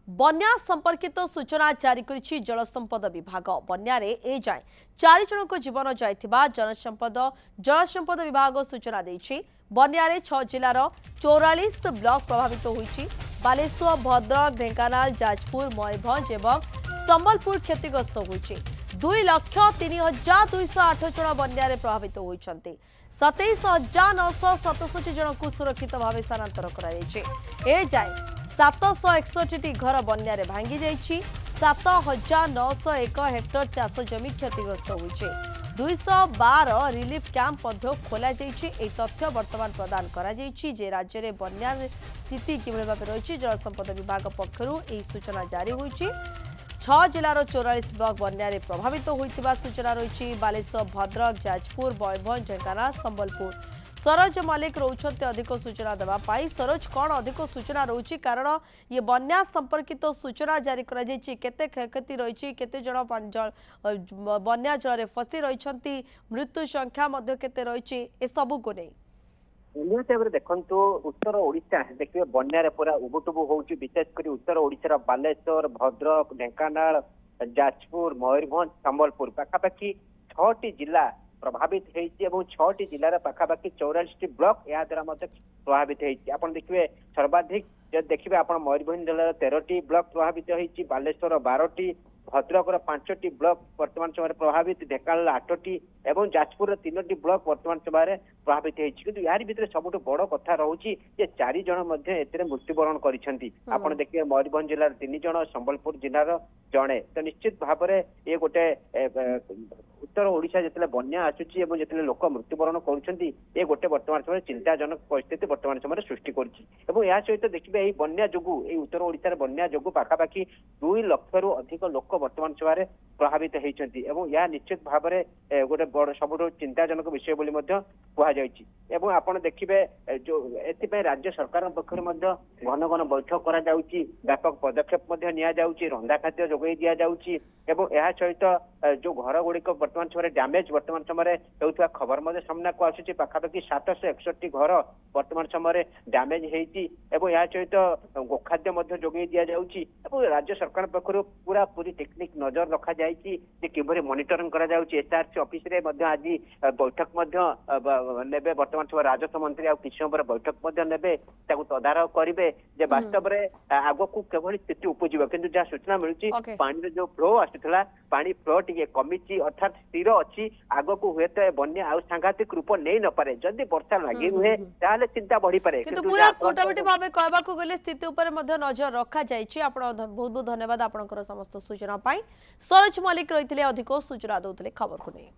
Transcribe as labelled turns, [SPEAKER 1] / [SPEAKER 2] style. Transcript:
[SPEAKER 1] बन्या संपर्कित सूचना जारी करिछि जलसंपद विभाग। बन्यारे ए जाय 4 जनक जीवन जायथिबा जलसंपद विभाग सूचना देछि। बन्यारे 6 जिलार 44 ब्लॉक प्रभावित होइछि। बालेश्वर, भद्रक, ढेंकानाल, जाजपुर, मयूरभंज एवं संबलपुर क्षतिग्रस्त होइछि। 2,03,208 जन बन्यारे प्रभावित होइछन्ति। 27,967 जन को सुरक्षित भाव स्थानांतर करा जायछि। ए जाय 761 घर बन्यारे भांगी जाइछि। 7,901 हेक्टर चाष जमी क्षतिग्रस्त होइछि। 212 रिलीफ कैंप मध्य खोला जाइछि। एही तथ्य वर्तमान प्रदान करा जाइछि जे राज्य में बन्या स्थिति किभଳି भाबे रहिछि जलसंपद विभाग पक्षरु एही सूचना जारी होइछि। 6 जिलार 44 ब्लॉक बन्यारे प्रभावित होइतिबा सूचना रहिछि। बालेश्वर, भद्रक, जाजपुर, मयूरभंज, ढेंकानाल, संबलपुर। सरोज मल्लिक रोचते अधिक सूचना देवा पाई। सरोज, कौन अधिक सूचना रोची कारण ये बन्या संपर्कित सूचना जारी करा जायछि? केते क्षयक्षति रही, केते जन बन्या जल फसी रही, मृत्यु संख्या मध्य केते रही, ए सबु को नहीं
[SPEAKER 2] निहत भाव देखु उत्तर ओडिशा देखिए बन्या पूरा उबुटुबु होउछि। विशेषकर उत्तर ओडिशार बालेश्वर, भद्रक, ढेंकानाल, जाजपुर, मयूरभंज, संबलपुर पाखापाखि 6टी जिला प्रभावित होती है। 6टी जिलार पाखापाखि 44 ब्लॉक या द्वारा प्रभावित होती। आप देखिए सर्वाधिक जब देखिए आप मयूरभंज जिलार 13टी ब्लॉक प्रभावित होती। बालेश्वर 12टी, भद्रकर 5टी ब्लॉक वर्तमान समय प्रभावित, ढेंकानाल 8टी एवं जाजपुर 3टी ब्लॉक वर्तमान समय प्रभावित होती। किंतु यार भीतर सबुठ बड़ कथा रही 4 जन मृत्युवरण करिसेंती। आपण देखिए मयूरभंज जिलार 3 जन, संबलपुर जिलार जड़े। तो निश्चित भाव में ये गोटे उत्तर ओडिशा जितने बन्या आसुची एवं जितने लोक मृत्युवरण करुछंती ये गोटे वर्तमान समय चिंताजनक परिस्थिति वर्तमान समय सृष्टि करछि। एवं या सहित देखिए यही बन्या जोगु उत्तर ओडिशार बन्या जोगु पाखापाखि 2 लाख रु अधिक लोक वर्तमान समय प्रभावित होती। यह निश्चित भाव में गोटे बड़ सबुठ चिंताजनक विषय बोली कहुछि। एवं आपण देखिए जो एथिपाई राज्य सरकार पक्षर घन घन बैठक करा जाउछि, व्यापक पदक्षेप निया जाउछि, रंधा खाद्य जोगई दिया जाउछि। एवं यह सहित जो घर गुड़िक वर्तमान समय डैमेज वर्तमान समय होता खबर सामना को आसुछि। पाखापाखि 761 घर वर्तमान समय डैमेज होती। यह सहित गोखाद्य जोगई दिया जाउछि। राज्य सरकार पक्षर पूरा पूरी टेक्निक नजर रखा जाइछि जे किभरि मॉनिटरिंग करा जाउछि। एसआरसी ऑफिस रे आज बैठक नेबे वर्तमान समय राजस्व मंत्री आ किछ समय बैठक नेबे ताकू तदारख करिवे जे वास्तव रे आगो को केभଳି स्थिति उपजिबो। किंतु जा सूचना मिलुछि पानी रे जो फ्लो आसितला पानी फ्लो टिके कमिछि अर्थात स्थिर अछि। आगो को हुए तो बन्या आ सांघातिक रूप नै न पारे। जदि वर्षा लागि रुहे ताले चिंता बढ़ी पारे।
[SPEAKER 1] किंतु पूरा मोटामोटी भाबे कहबा को गेले स्थिति ऊपर मध्ये नजर रखा जाइछि। आपण बहुत बहुत धन्यवाद आपनकर समस्त सूचना पाई। सरोज मल्लिक रहिथिले अधिक सूचना दउथिले खबर को नै।